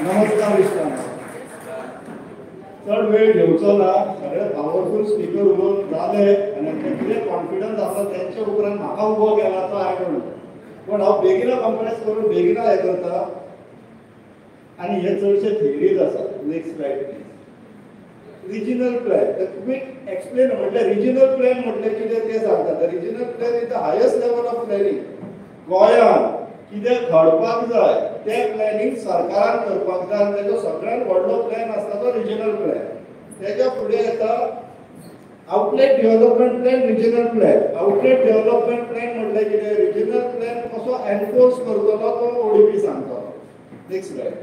नमस्कार मित्रांनो. चढ वेळ घेवचो ना. सगळे पॉवरफुल स्पीकर उलोवन जाले आनी कितें कॉन्फिडन्स आसा त्यांच्या उपरांत म्हाका उबो केला तो आयकून पण हांव बेगिना कॉन्फिडन्स करून बेगिना हें करता आनी हे चडशे थियरीज आसा. Next slide please. Regional plan तुमी एक्सप्लेन म्हटल्यार रिजनल प्लॅन म्हटल्यार कितें तें सांगता. Regional plan is the highest level of planning. गोंयांत कितें घडपाक जाय तें प्लॅनिंग सरकारान करपाक जाय आनी तेजो सगळ्यांत व्हडलो प्लॅन आसता तो रिजनल प्लॅन. तेज्या फुडें येता outlet development plan, regional plan. Outlet development plan म्हटल्यार कितें, रिजनल प्लॅन कसो एनफोर्स करतलो तो ओडीपी सांगतलो. Next slide.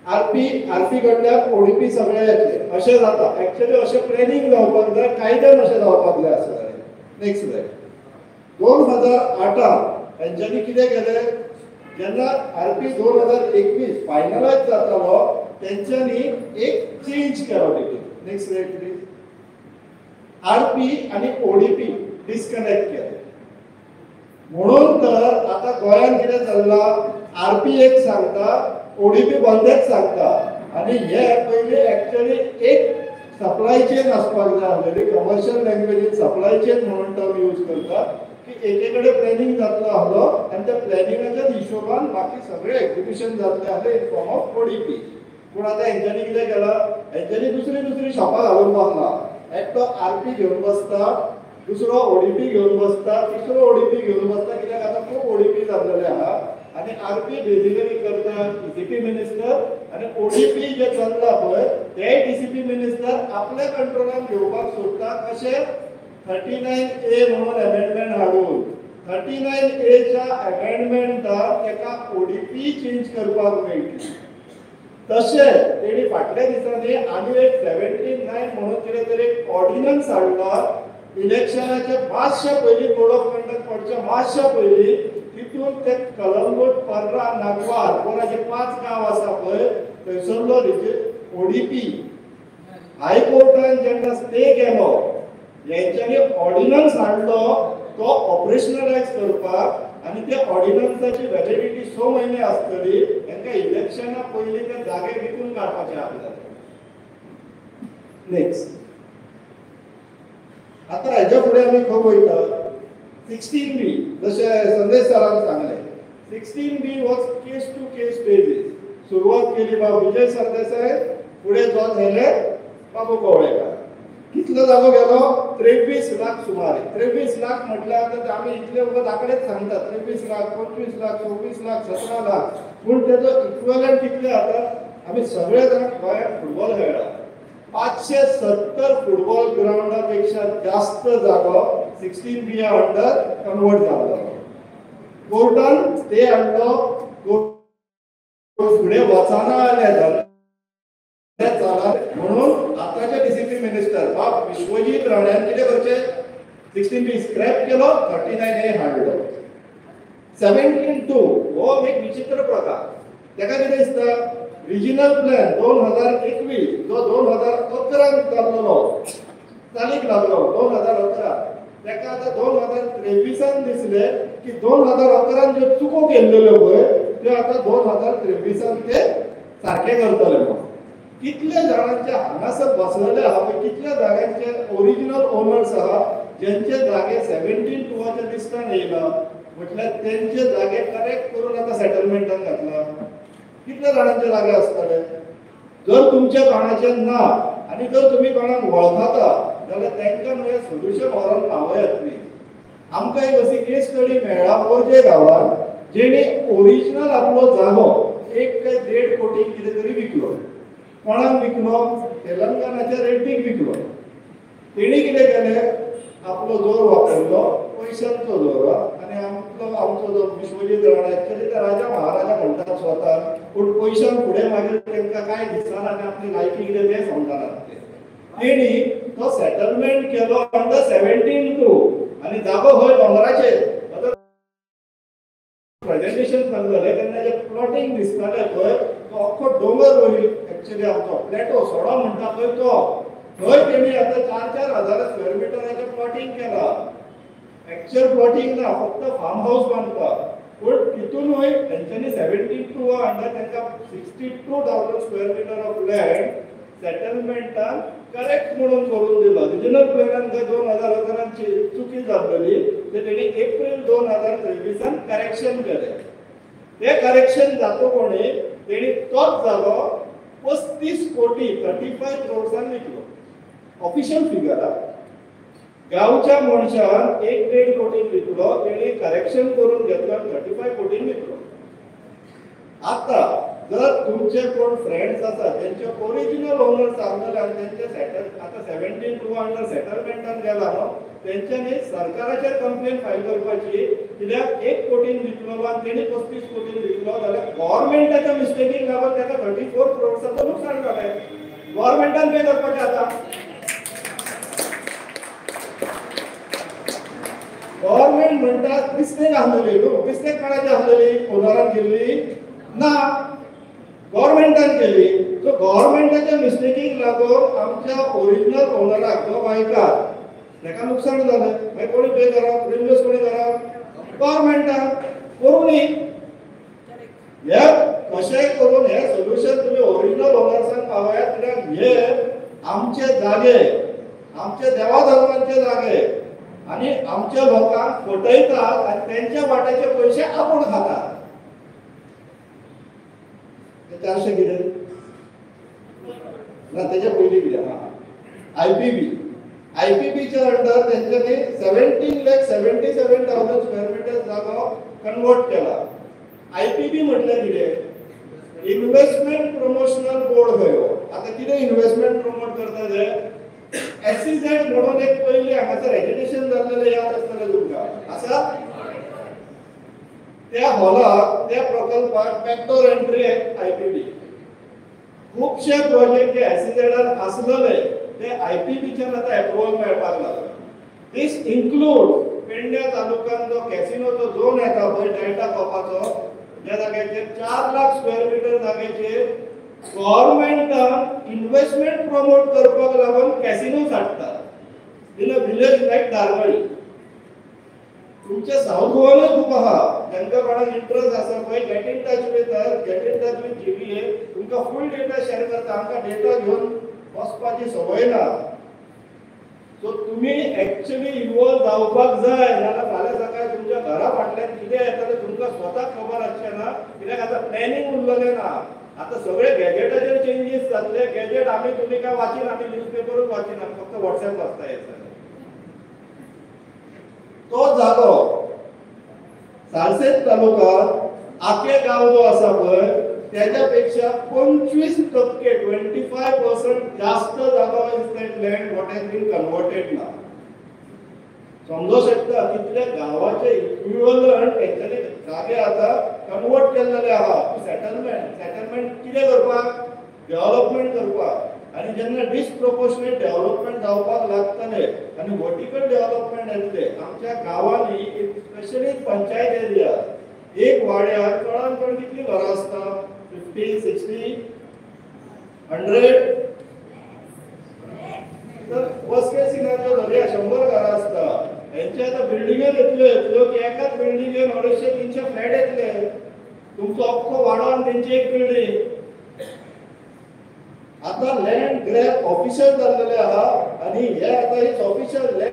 आरपी कडल्यान ओडीपी सगळे येतले अशें जाता. एक्चुअली अशें प्लॅनिंग जावपाक जाय, कायद्यान अशें जावपाक जाय आसलें. Next slide. 2008 तेंच्यांनी कितें केलें, जेन्ना आरपी 2021 फायनलायज जातालो तेंच्यांनी एक चेंज केलो तितून. Next slide please. आरपी आनी ओडीपी डिस्कनेक्ट केले म्हणून तर आता गोंयांत कितें चल्लां, आरपी एक सांगता, ओडीपी बंदेच सांगता. आनी हे पयलीं एक्चुअली एक सप्लाय चेन आसपाक जाय आसलेली. कमर्शियल लँग्वेजीन सप्लाय चेन म्हणून टर्म यूज करता की एके कडेन प्लॅनिंग जातलो आसलो आनी त्या प्लॅनिंगाच्या हिशोबान बाकी सगळे एक्झिक्युशन जातले आसले इन फॉर्म ऑफ ओडीपी. पूण आतां हेंच्यांनी कितें केलां, हेंच्यांनी दुसरी शॉपां घालून बसला. एकटो आरपी घेवन बसता, दुसरो ओडीपी घेवन बसता, तिसरो ओडीपी घेवन बसता. कित्याक आतां खूब ओडीपी जाल्लेले आहा आनी आरपी बेजिकली करता डीसीपी मिनिस्टर आनी ओडीपी जे चल्ला पळय ते डीसीपी मिनिस्टर आपल्या कंट्रोलान घेवपाक सोदता. कशें 39A म्हणून अमेंडमेंट हाडून 39A च्या अमेंडमेंटान तेका ओडीपी चेंज करपाक मेळटली. तशें तेणी फाटल्या दिसांनी आनी एक 79 म्हणून कितें तरी ऑर्डिनन्स हाडला. इलेक्शनाचे मातशे पयलीं कोड ऑफ कंडक्ट पडचे मातशे पयलीं तितून ते कलंगूट, पर्रा, नागवार कोणाचे 5 गांव आसा पळय थंयसरलो ओडीपी हायकोर्टान जेन्ना स्टे केलो, हेंच्यांनी ऑर्डिनन्स हाडलो तो ऑपरेशनलायज करपाक आनी त्या ऑर्डिनन्साची व्हॅलिडिटी 6 म्हयने आसतली. तांकां इलेक्शना पयलीं ते जागे विकून काडपाचे आसले. नेक्स्ट. आतां हेच्या फुडें आमी खंय वयता. 16B जशें संदेश सरान सांगलें, 16B was case to case basis. सुरवात केली बाब विजय सरदेसाय, फुडें जॉन हेले बाबू कवळेकर. कितलो जागो गेलो, 23 लाख सुमारे. 23 लाख म्हटल्यार आतां आमी इतले वगत आकडेच सांगता. 23 लाख, 25 लाख, 26 लाख, 17 लाख. पूण तेजो इक्वलंट कितले आतां आमी सगळे जाण गोंयांत फुटबॉल खेळटा. 570 फुटबॉल ग्राउंडा पेक्षा जास्त जागो 16B अंडर कन्वर्ट जाल्लो. कोर्टान स्टे हाडलो, फुडें वचना जालें म्हणून आतांचे डीसीपी मिनिस्टर बाब विश्वजीत राण्यान कितें करचें, 16B स्क्रॅप केलो, 39A हाडलो. 17-2 हो एक विचित्र प्रकार. तेका कितें दिसता, रिजनल प्लॅन 2021 जो 2011 जाल्लो चालीक लागलो 2011. तेका आतां 2023 दिसलें की 2011 ज्यो चुको केल्ल्यो पळय त्यो आतां 2023 ते सारखे करतले म्हणून. कितले जाणांचे हांगासर बसलेले आहा पळय, कितल्या जाग्यांचे ओरिजिनल ओनर्स आहा ज्यांचे जागे 17-2 लिस्टान येयला म्हटल्यार तेंचे जागे करेक्ट करून आतां सेटलमेंटान घातला. कितल्या जाणांचे जागे आसतले. जर तुमचे कोणाचे ना आनी जर तुमी कोणाक वळखता जाल्यार तांकां न्हय सोल्युशन व्हरोन पावयात प्लीज. आमकां एक अशी केस स्टडी मेळ्ळा मोरजे गांवांत, जेणे ओरिजिनल आपलो जागो 1 ते 1.5 कोटी कितें तरी विकलो. कोणाक विकलो, तेलंगणाच्या रेड्डीक विकलो. तेणी कितें केलें, आपलो जोर वापरलो, पयशांचो जोर. आनी आमचो जो विश्वजीत राणा एक्चुअली ते राजा महाराजा म्हणटात स्वता, पूण पयशांक फुडें मागीर तांकां कांय दिसना आनी आपली लायफी कितें तें समजनात. तेणी तो सेटलमेंट केलो अंडर 17-2 आनी जागो खंय दोंगराचेर. प्रेजेंटेशन करतले तेन्ना जे प्लॉटिंग दिसताले पळय तो अख्खो डोंगर वयर एक्चुअली आमचो प्लॅटो सोडो म्हणटा पळय तो थंय तेणी आतां 4-4 हजार स्क्वेअर मिटराचें प्लॉटिंग केलां. एक्चुअल प्लॉटिंग ना, फक्त फार्म हाऊस बांदता. पण तितूनय तेंच्यांनी 72 अंडर तांकां 62,000 स्क्वेअर मीटर ऑफ लँड सेटलमेंटान करेक्ट म्हणून करून दिलो. रिजनल प्लॅनान 2011 चुकी जाल्ली ते तेणी एप्रिल 2023 करेक्शन केलें. ते करेक्शन जातकोणी तेणी तोच जागो 35 कोटी 35 करोड्सान विकलो. ऑफिशियल फिगर गांवच्या मनशान 1.5 कोटीन विकलो. तेणी करेक्शन करून घेतलो 35 कोटीन विकलो. आता जर तुमचे कोण फ्रेंड्स आसा त्यांचे ओरिजिनल ओनर सांगले आनी त्यांचे सेटल आता 72 अंडर सेटलमेंटान गेला न्हू तेंच्यांनी सरकाराचेर कंप्लेन फायल करपाची कित्याक 1 कोटीन विकलो आनी तेणी 35 कोटीन विकलो जाल्यार गव्हर्नमेंटाच्या मिस्टेकीक लागून ताका 34 करोड्साचो नुकसाण जालें. गव्हर्नमेंटान पे करपाचें आतां. गव्हर्नमेंट म्हणटा मिस्टेक आसलेली न्हू. मिस्टेक कोणाची आसलेली? ओनरान केल्ली ना, गव्हर्नमेंटान केली. सो गव्हर्नमेंटाच्या मिस्टेकीक लागून आमच्या ओरिजिनल ओनराक जो मायकार ताका नुकसाण जालें. मागीर कोणी पे करप? रिन्वेस्ट कोणी करप? गव्हर्नमेंटान. करूनी हे कशेंय करून हे सोल्युशन तुमी ओरिजिनल ओनर्सांक पावयात कित्याक हे आमचे जागे आमचे देवा धर्मांचे जागे आनी आमच्या लोकांक फटयतात आनी तेंच्या वाट्याचे पयशे आपूण खातात. चारशे कितें ना तेच्या पयलीं कितें आयपीबीच्या अंडर तेंच्यांनी 17,77,000 स्क्वेअर मीटर जागो कन्वर्ट केला. आयपीबी म्हटल्यार कितें? इन्व्हेस्टमेंट प्रमोशनल बोर्ड खंय. आता कितें इन्व्हेस्टमेंट प्रमोट करता ते एसईझेड म्हणून एक पयलीं हांगासर एज्युकेशन जाल्लेलें याद आसतलें तुमकां आसा. त्या हॉलाक त्या प्रकल्पाक बॅकडोर एंट्री आयपीबी. खूबशे प्रोजेक्ट जे एसईझेडान आसलेले ते आयपीबीच्यान आतां एप्रुवल मेळपाक लागला. दिस इन्क्लूड पेडण्या तालुक्यान जो कॅसिनोचो झोन येता पळय डेल्टा कॉपाचो ज्या जाग्याचेर 4 लाख स्क्वेअर मीटर जागेचेर गव्हर्नमेंटान इन्व्हेस्टमेंट प्रमोट करपाक लागून कॅसिनो हाडटा इन अ विलेज लायक दारगळी. तुमचे साऊथ गोवानूय खूब आहा जांकां कोणाक इंट्रस्ट आसा पळय get in touch with GBA तुमकां फूल डेटा शेअर करता. आमकां डेटा घेवन वचपाची संवय ना. सो तुमी एक्चुअली इन्वॉल्व जावपाक जाय जाल्यार फाल्यां सकाळी तुमच्या घरा फाटल्यान कितें येता तें तुमकां स्वताक खबर आसचें ना कित्याक आतां प्लॅनिंग उरलेलें ना. आतां सगळे गॅजेटाचेर चेंजीस जातले. गॅजेट आमी तुमी काय वाचिना आमी न्यूजपेपरूच वाचिना फक्त व्हॉट्सएप वाचता येता. तो जागो सालसेत तालुकात आखे गांव जो आसा पळय त्याच्यापेक्षा 25% 25% जास्त जागो is that land what has been converted ना. समजू शकता कितले गावाचे इक्विव्हलंट तेंच्यांनी जागे आतां कन्वर्ट केल्लेले आहा. सेटलमेंट कितें करपाक? डेव्हलपमेंट करपाक. आनी जेन्ना डिसप्रोपोर्शनेट डेव्हलपमेंट जावपाक लागतले आनी वर्टिकल डेव्हलपमेंट येतले आमच्या गांवांनी स्पेशली पंचायत एरिया एक वाड्यार चडांत चड कितली घरां आसता? 50, 60, 100 तर फर्स्ट केस सिनारियो धरया 100 घरां आसता. हेंचे आतां बिल्डिंगेत येतल्यो की एकाच बिल्डिंगेन 250-300 फ्लॅट येतले. तुमचो अख्खो वाडो आनी तेंची एक बिल्डिंग. आता लँड ग्रॅब ऑफिशियल जाल्लेले आहा आनी हे आता is official land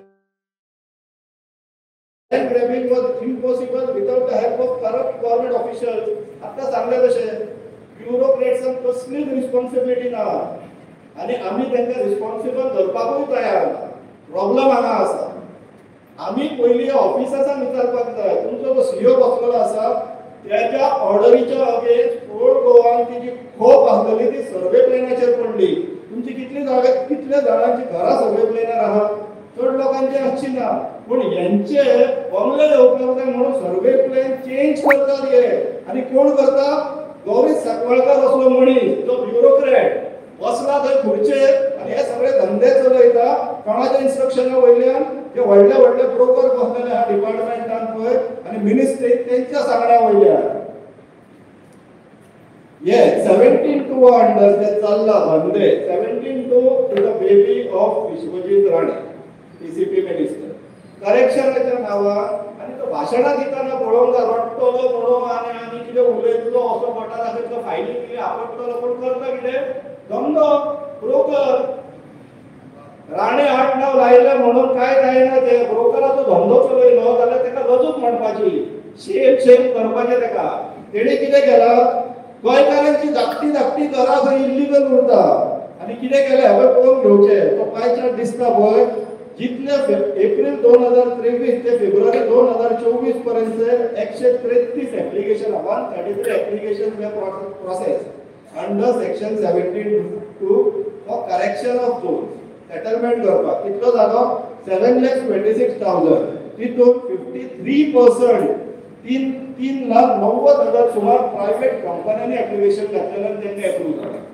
grabbing was impossible without the help of corrupt government official. आता सांगले तशें ब्युरोक्रेट्सांक कसलीच रिस्पॉन्सिबिलिटी ना आनी आमी तांकां रिस्पॉन्सिबल धरपाकूय तयार ना. प्रॉब्लेम हांगा आसा. आमी पयलीं ऑफिसांत विचारपाक जाय तुमचो जो सीओ बसलेलो आसा त्याच्या ऑर्डरीच्या अगेन्स्ट होल गोवान ती जी खोप आसलेली ती सर्वे प्लॅनाचेर पडली. तुमची कितली जाणांची घरां सर्वे प्लॅनार आहा? चड लोकांची आसची ना. पूण यांचे बंगले येवपाक जाय म्हणून सर्वे प्लॅन चेंज करतात हे. आनी कोण करता? गौरी सकवाळकर असलो मनीस जो ब्युरोक्रेट बसला थंय खुर्चेर आनी हे सगळे धंदे चलयता कोणाच्या इन्स्ट्रक्शना वयल्यान. जे व्हडले व्हडले ब्रोकर बसलेले आहा डिपार्टमेंटान पळय आनी मिनिस्ट्री तेंच्या सांगण्या वयल्यान ये 17 अंडर ते चल्ला धंदे. 17 the baby of Vishwajit Rane PCP minister करेक्शनाच्या नांवान आनी तो भाशणां दितना पळोवंक जाय रडटलो म्हणून आनी कितें कितें उलयतलो असो गटाराकडलो फायली कितें आपटतलो पण करता कितें धंदो ब्रोकर राणे आठ नाव लायले म्हणून काय जायना ते ब्रोकराचो धंदो चलयलो जाल्यार तेका लजूक म्हणपाची शेम करपाचें तेका तेणी कितें केला गोंयकारांची धाकटी धाकटी घरां खंय इल्लीगल उरता आनी कितें केलें हें पळोवन घेवचें तो पाय चार्ट दिसता पळय जितले एप्रिल 2023 ते फेब्रुवारी 2024 पर्यंत 133 application 133 application process under section 17(2) for correction of zone settlement करपाक कितलो जालो 7,26,000 तितून 53% 3,90,000 सुमार प्रायव्हेट कंपन्यांनी एप्लिकेशन घातलेले आनी तेंका एप्रूव जालें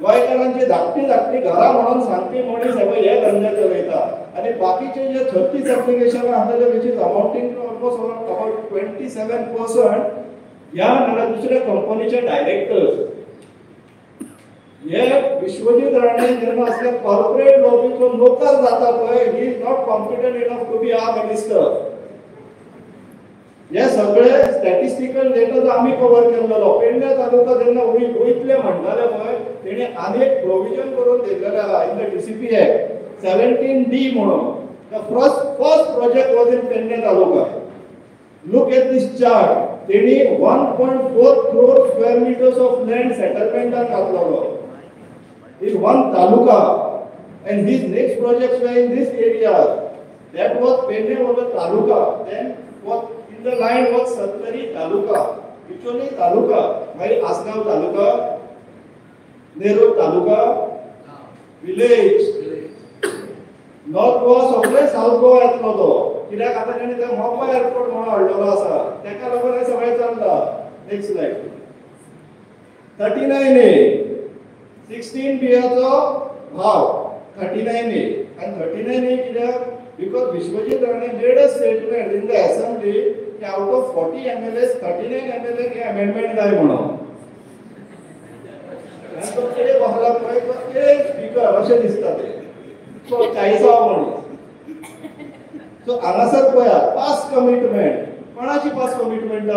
गोंयकारांची धाकटी धाकटी घरां म्हणून सांगपी मनीस हे धंदे चलयता आनी बाकीचे जे 36 एप्लिकेशन आसलेले which is amounting to almost about 27% ह्या नाल्यार दुसऱ्या कंपनीचे डायरेक्टर्स हे विश्वजीत राणे जेन्ना असले कॉर्पोरेट लॉबीचो नोकर जाता पळय he is not competent enough to be a minister हे सगळे स्टॅटिस्टिकल डेटा आम्ही कव्हर केलेलो पेडणे तालुका जेन्ना वयतले म्हणटाले पळय तेणी अनेक प्रोविजन करून दिलेले आहा in the DCP act 17D म्हणून the first project was in Pernem taluka look at this chart तेणी 1.4 crore square meters of land सेटलमेंटान घातलेलो in one taluka and these next projects were in this area that was Penne was a taluka then what in the line was Sattari taluka Pichoni taluka by Asgaon taluka Nerur taluka village north goa सगळे south goa येतलो तो कित्याक आता तेणे ते मोपा airport म्हणून हाडलेलो आसा तेका लागून हे सगळे चलता नेक्स्ट स्लाइड 39A 16B चो भाव 39A and 39A कित्याक because Vishwajeet Rane made a statement in the assembly कि out of 40 MLAs 39 MLA K amendment जाय म्हणून तो कितें बसला पळय ते स्पीकर अशें दिसता ते सो 40 म्हणून सो हांगासर पळयात पास कमिटमेंट कोणाची पास कमिटमेंट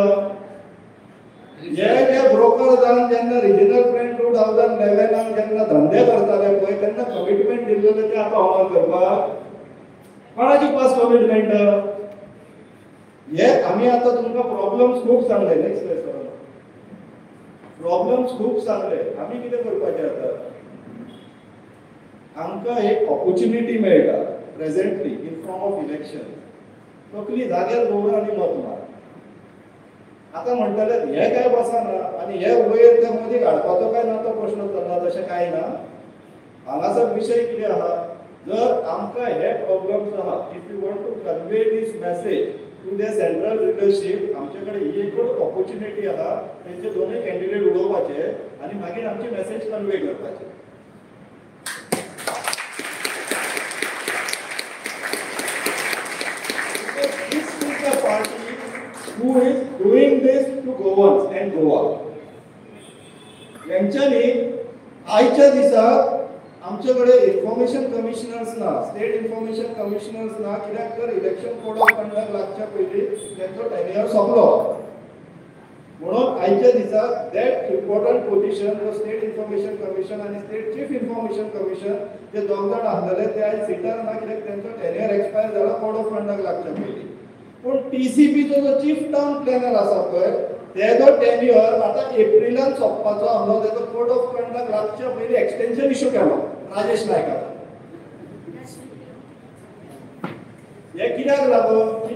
जे ब्रोकर जावन जेन्ना रिजनल प्लॅन 2011 जेन्ना धंदे करताले पळय तेन्ना कमिटमेंट दिल्लेले ते आतां अमल करपाक कोणाची पास कमिटमेंट हे आमी आतां तुमकां प्रॉब्लेम्स खूब सांगले नेक्स्ट स्लाइड करा प्रॉब्लेम्स खूब सांगले आमी कितें करपाचें आतां आमकां एक ऑपॉर्च्युनिटी मेळटा presently in form of election तकली जाग्यार दवरा आनी मत मार आता म्हणटाले हे काय बसना आणि हे वयर ते मदीं काडपाचो काय ना तो प्रश्न चलना तशें काय ना हांगासर विशय कितें आहा जर आमकां हे प्रॉब्लेम्स आहा if you want to convey this message to the central leadership आमचे कडेन ही एकूच ऑपॉर्च्युनिटी आहा तेंचे दोनूय कॅन्डिडेट उडोवपाचे आनी मागीर आमची मेसेज कन्वे करपाची who is doing this to Goans and Goa. यांच्यानी आयच्या दिसाक आमच्याकडे इन्फॉर्मेशन कमिशनर्स ना स्टेट इन्फॉर्मेशन कमिशनर्स ना कित्याक तर इलेक्शन कोड ऑफ कंडक्ट लागच्या पयलीं त्यांचो टेन्युअर सोंपलो म्हणून आयच्या दिसाक दॅट इम्पॉर्टंट पोजिशन जो स्टेट इन्फॉर्मेशन कमिशन आणि स्टेट चीफ इन्फॉर्मेशन कमिशन जे दोग जाण आसलेले ते आयज सिटार ना कित्याक त्यांचो टेन्युअर एक्सपायर जाला कोड ऑफ कंडक्ट लागच्या पयलीं पण टीसीपीचो जो चीफ टाउन प्लॅनर आसा पळय तेजो टेन्युअर आता एप्रिलान सोंपपाचो आसलो तेजो कोड ऑफ कंडक्ट लागच्या पयलीं एक्सटेन्शन इश्यू केलो राजेश नायकान हे कित्याक लागून